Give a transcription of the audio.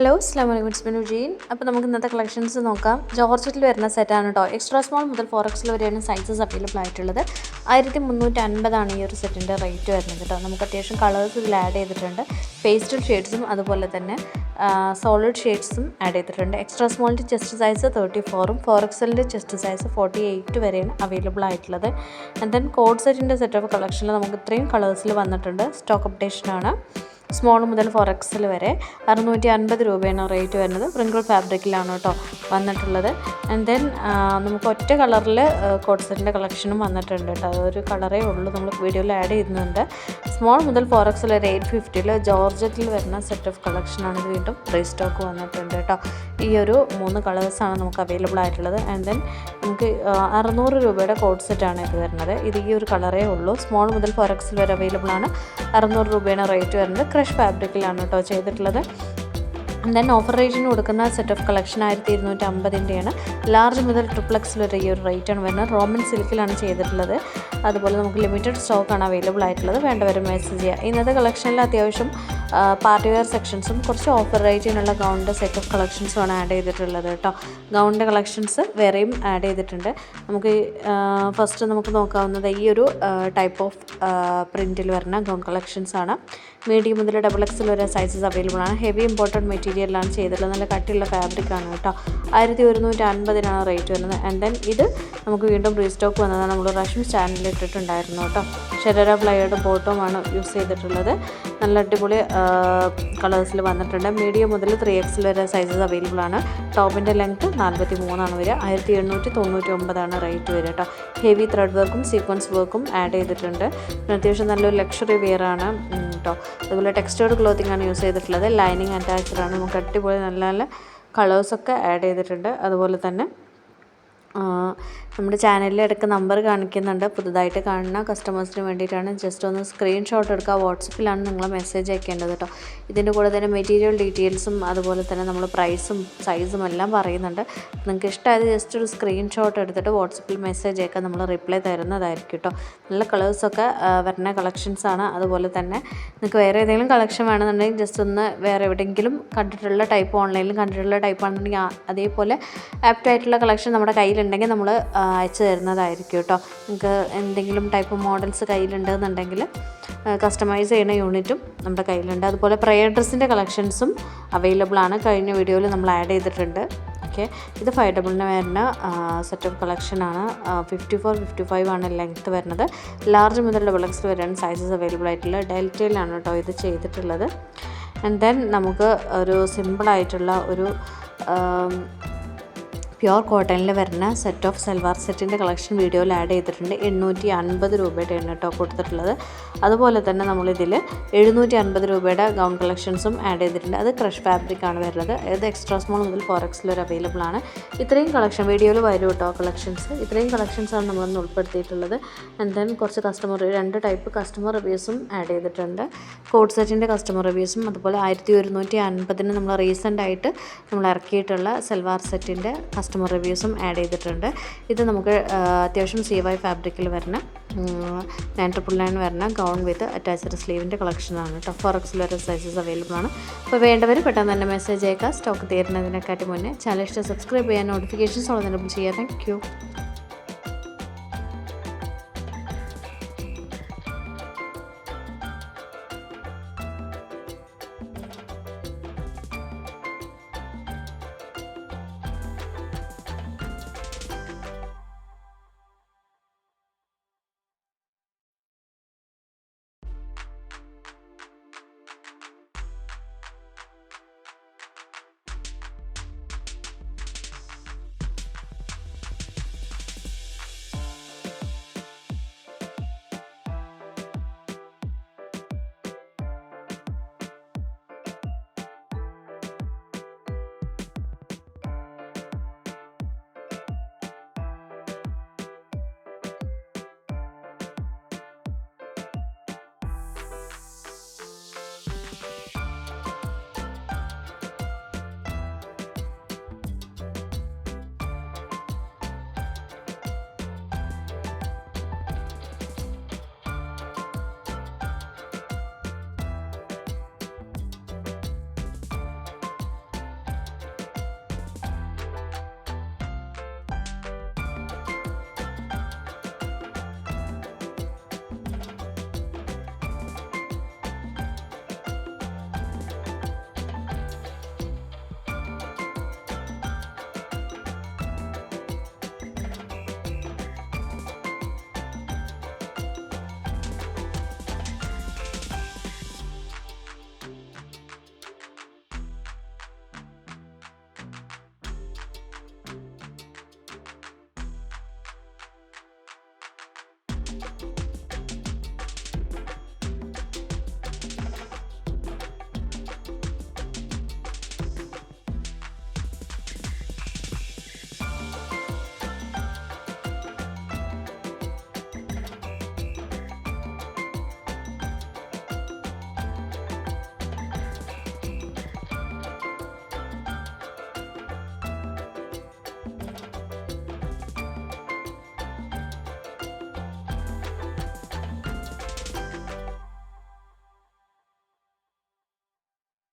Hello അസ്സലാമു it's me നുജീൻ. അപ്പോൾ നമുക്ക് ഇന്നത്തെ കളക്ഷൻസ് നോക്കാം. ജോർജറ്റിൽ വരുന്ന സെറ്റാണ് കേട്ടോ. എക്സ്ട്രാ സ്മോൾ മുതൽ 4XL വരെയാണ് സൈസസ് അവൈലബിൾ ആയിട്ടുള്ളത്. 1350 ഈ ഒരു സെറ്റിൻ്റെ റേറ്റ് വരുന്നത് കേട്ടോ. നമുക്ക് അത്യാവശ്യം കളേഴ്സ് ഇതിൽ ആഡ് ചെയ്തിട്ടുണ്ട്. പേസ്റ്റൽ ഷെയ്ഡ്സും അതുപോലെ തന്നെ സോളിഡ് ഷെയ്ഡ്സും ആഡ് ചെയ്തിട്ടുണ്ട്. എക്സ്ട്രാ സ്മോളിൻ്റെ ചെസ്റ്റ് സൈസ് 34ഉം 4XLൻ്റെ ചെസ്റ്റ് സൈസ് 48 വരെയാണ് അവൈലബിൾ ആയിട്ടുള്ളത്. ആൻഡ് ദെൻ കോഡ് സെറ്റിൻ്റെ സെറ്റ് ഓഫ് കളക്ഷനിൽ നമുക്ക് ഇത്രയും കളേഴ്സിൽ വന്നിട്ടുണ്ട്. സ്റ്റോക്ക് അപ്ഡേഷനാണ്. സ്മോൾ മുതൽ 4XL വരെ 650 രൂപയാണ് റേറ്റ് വരുന്നത്. പ്രിങ്കിൾ ഫാബ്രിക്കിലാണ് കേട്ടോ വന്നിട്ടുള്ളത്. ആൻഡ് ദെൻ നമുക്ക് ഒറ്റ കളറിൽ കോഡ് സെറ്റിൻ്റെ കളക്ഷനും വന്നിട്ടുണ്ട് കേട്ടോ. അതൊരു കളറേ ഉള്ളൂ, നമ്മൾ വീഡിയോയിൽ ആഡ് ചെയ്യുന്നുണ്ട്. സ്മോൾ മുതൽ 4XL വരെ 850 ജോർജറ്റിൽ വരുന്ന സെറ്റ് ഓഫ് കളക്ഷനാണ്. ഇത് വീണ്ടും റീസ്റ്റോക്ക് വന്നിട്ടുണ്ട് കേട്ടോ. ഈ ഒരു 3 കളേഴ്സാണ് നമുക്ക് അവൈലബിൾ ആയിട്ടുള്ളത്. ആൻഡ് ദെൻ നമുക്ക് 600 രൂപയുടെ കോഡ് സെറ്റാണ് ഇത് വരുന്നത്. ഇത് ഈ ഒരു കളറേ ഉള്ളൂ. സ്മോൾ മുതൽ 4XL വരെ അവൈലബിൾ ആണ്. 600 രൂപയാണ് റേറ്റ് വരുന്നത്. ക്രഷ് ഫാബ്രിക്കിലാണ് കേട്ടോ ചെയ്തിട്ടുള്ളത്. ദെൻ ഓഫർ റേറ്റിന് കൊടുക്കുന്ന സെറ്റ് ഓഫ് കളക്ഷൻ 1250ൻ്റെയാണ്. ലാർജ് മുതൽ XXL വരെ ഈ ഒരു റേറ്റാണ് വരുന്നത്. റോമൻ സിൽക്കിലാണ് ചെയ്തിട്ടുള്ളത്. അതുപോലെ നമുക്ക് ലിമിറ്റഡ് സ്റ്റോക്കാണ് അവൈലബിൾ ആയിട്ടുള്ളത്. വേണ്ടവർ മെസ്സേജ് ചെയ്യുക. ഇന്നത്തെ കളക്ഷനിൽ അത്യാവശ്യം പാർട്ടി വെയർ സെക്ഷൻസും കുറച്ച് ഓഫർ റേറ്റിനുള്ള ഗൗണിൻ്റെ സെറ്റ് ഓഫ് കളക്ഷൻസുമാണ് ആഡ് ചെയ്തിട്ടുള്ളത് കേട്ടോ. ഗൗണിൻ്റെ കളക്ഷൻസ് വേറെയും ആഡ് ചെയ്തിട്ടുണ്ട്. നമുക്ക് ഫസ്റ്റ് നമുക്ക് നോക്കാവുന്നത് ഈ ഒരു ടൈപ്പ് ഓഫ് പ്രിൻറ്റിൽ വരുന്ന ഗൗൺ കളക്ഷൻസാണ്. മീഡിയം മുതൽ XXL വരെ സൈസസ് അവൈലബിൾ ആണ്. ഹെവി ഇമ്പോർട്ടൻറ്റ് മെറ്റീരിയലാണ് ചെയ്തിട്ടുള്ളത്. നല്ല കട്ടിയുള്ള ഫാബ്രിക്കാണ് കേട്ടോ. 1150 റേറ്റ് വരുന്നത്. ആൻഡ് ദെൻ ഇത് നമുക്ക് വീണ്ടും റീസ്റ്റോക്ക് വന്നതാണ്. നമ്മൾ റഷ്യം ചാനലിൽ ഇട്ടിട്ടുണ്ടായിരുന്നു കേട്ടോ. ഷെരര പ്ലൈയുടെ ബോട്ടമാണ് യൂസ് ചെയ്തിട്ടുള്ളത്. നല്ല അടിപൊളി കളേഴ്സിൽ വന്നിട്ടുണ്ട്. മീഡിയം മുതൽ 3XL വരെ സൈസസ് അവൈലബിൾ ആണ്. ടോപ്പിൻ്റെ ലെങ്ത്ത് 43 വരിക. 1799 റേറ്റ് വരിക കേട്ടോ. ഹെവി ത്രെഡ് വർക്കും സീക്വൻസ് വർക്കും ആഡ് ചെയ്തിട്ടുണ്ട്. അത്യാവശ്യം നല്ലൊരു ലക്ഷറി വെയർ ആണ് കേട്ടോ. അതുപോലെ ടെക്സ്റ്റേർഡ് ക്ലോത്തിങ് ആണ് യൂസ് ചെയ്തിട്ടുള്ളത്. ലൈനിങ് അറ്റാച്ച്ഡ് ആണ്. നമുക്ക് അടിപൊളി നല്ല നല്ല കളേഴ്സൊക്കെ ആഡ് ചെയ്തിട്ടുണ്ട്. അതുപോലെ തന്നെ നമ്മുടെ ചാനലിൽ ഇടയ്ക്ക് നമ്പർ കാണിക്കുന്നുണ്ട്. പുതുതായിട്ട് കാണുന്ന കസ്റ്റമേഴ്സിന് വേണ്ടിയിട്ടാണ്. ജസ്റ്റ് ഒന്ന് സ്ക്രീൻഷോട്ട് എടുക്കുക. വാട്സപ്പിലാണ് നിങ്ങൾ മെസ്സേജ് അയക്കേണ്ടത് കേട്ടോ. ഇതിൻ്റെ കൂടെ തന്നെ മെറ്റീരിയൽ ഡീറ്റെയിൽസും അതുപോലെ തന്നെ നമ്മൾ പ്രൈസും സൈസും എല്ലാം പറയുന്നുണ്ട്. നിങ്ങൾക്ക് ഇഷ്ടമായത് ജസ്റ്റ് ഒരു സ്ക്രീൻഷോട്ട് എടുത്തിട്ട് വാട്സപ്പിൽ മെസ്സേജ് അയക്കാൻ നമ്മൾ റിപ്ലൈ തരുന്നതായിരിക്കും കേട്ടോ. നല്ല കളേഴ്സൊക്കെ വരുന്ന കളക്ഷൻസാണ്. അതുപോലെ തന്നെ നിങ്ങൾക്ക് വേറെ ഏതെങ്കിലും കളക്ഷൻ വേണമെന്നുണ്ടെങ്കിൽ ജസ്റ്റ് ഒന്ന് വേറെ എവിടെയെങ്കിലും കണ്ടിട്ടുള്ള ടൈപ്പ് ഓൺലൈനിൽ കണ്ടിട്ടുള്ള ടൈപ്പ് ആണെന്നുണ്ടെങ്കിൽ അതേപോലെ ആപ്റ്റായിട്ടുള്ള കളക്ഷൻ നമ്മുടെ കയ്യിലുണ്ടെങ്കിൽ നമ്മൾ അയച്ചു തരുന്നതായിരിക്കും കേട്ടോ. നിങ്ങൾക്ക് എന്തെങ്കിലും ടൈപ്പ് മോഡൽസ് കയ്യിലുണ്ടെന്നുണ്ടെങ്കിൽ കസ്റ്റമൈസ് ചെയ്യുന്ന യൂണിറ്റും നമ്മുടെ കയ്യിലുണ്ട്. അതുപോലെ പ്രയർ ഡ്രസ്സിൻ്റെ കളക്ഷൻസും അവൈലബിൾ ആണ്. കഴിഞ്ഞ വീഡിയോയിൽ നമ്മൾ ആഡ് ചെയ്തിട്ടുണ്ട്. ഓക്കെ, ഇത് 599 വരുന്ന സെറ്റ് ഓഫ് കളക്ഷനാണ്. 54-55 ആണ് ലെങ്ത്ത് വരുന്നത്. ലാർജ് മുതൽ XXL വരെയാണ് സൈസസ് അവൈലബിൾ ആയിട്ടുള്ള. ഡെൽറ്റയിലാണ് കേട്ടോ ഇത് ചെയ്തിട്ടുള്ളത്. ആൻഡ് ദെൻ നമുക്ക് ഒരു സിമ്പിളായിട്ടുള്ള ഒരു പ്യുവർ കോട്ടണിൽ വരുന്ന സെറ്റ് ഓഫ് സൽവാർ സെറ്റിൻ്റെ കളക്ഷൻ വീഡിയോയിൽ ആഡ് ചെയ്തിട്ടുണ്ട്. 850 രൂപയുടെയാണ് കേട്ടോ കൊടുത്തിട്ടുള്ളത്. അതുപോലെ തന്നെ നമ്മളിതിൽ 750 രൂപയുടെ ഗൗൺ കളക്ഷൻസും ആഡ് ചെയ്തിട്ടുണ്ട്. അത് ക്രഷ് ഫാബ്രിക്കാണ് വരുന്നത്. ഇത് എക്സ്ട്രാ സ്മോൾ മുതൽ 4XL വരെ അവൈലബിൾ ആണ്. ഇത്രയും കളക്ഷൻ വീഡിയോയിൽ വരും കേട്ടോ. കളക്ഷൻസ് ഇത്രയും കളക്ഷൻസാണ് നമ്മളൊന്ന് ഉൾപ്പെടുത്തിയിട്ടുള്ളത്. ആൻഡ് ദെൻ കുറച്ച് രണ്ട് ടൈപ്പ് കസ്റ്റമർ റിവ്യൂസും ആഡ് ചെയ്തിട്ടുണ്ട്. കോഡ് സെറ്റിൻ്റെ കസ്റ്റമർ റിവ്യൂസും അതുപോലെ 1150 നമ്മൾ റീസെൻ്റായിട്ട് നമ്മൾ ഇറക്കിയിട്ടുള്ള സൽവാർ സെറ്റിൻ്റെ കസ്റ്റമർ റിവ്യൂസും ആഡ് ചെയ്തിട്ടുണ്ട്. ഇത് നമുക്ക് അത്യാവശ്യം CY ഫാബ്രിക്കിൽ വരുന്ന 999 വരുന്ന ഗൗൺ വിത്ത് അറ്റാച്ച്ഡ് സ്ലീവിൻ്റെ കളക്ഷനാണ് കേട്ടോ. 4XL വരെ സൈസസ് അവൈലബിൾ ആണ്. അപ്പോൾ വേണ്ടവർ പെട്ടെന്ന് തന്നെ മെസ്സേജ് അയക്കുക. സ്റ്റോക്ക് തീരുന്നതിനെക്കാട്ടി മുന്നേ ചാനൽ സബ്സ്ക്രൈബ് ചെയ്യാൻ, നോട്ടിഫിക്കേഷൻസ് ഉള്ളതിനെ ചെയ്യുക. Thank you.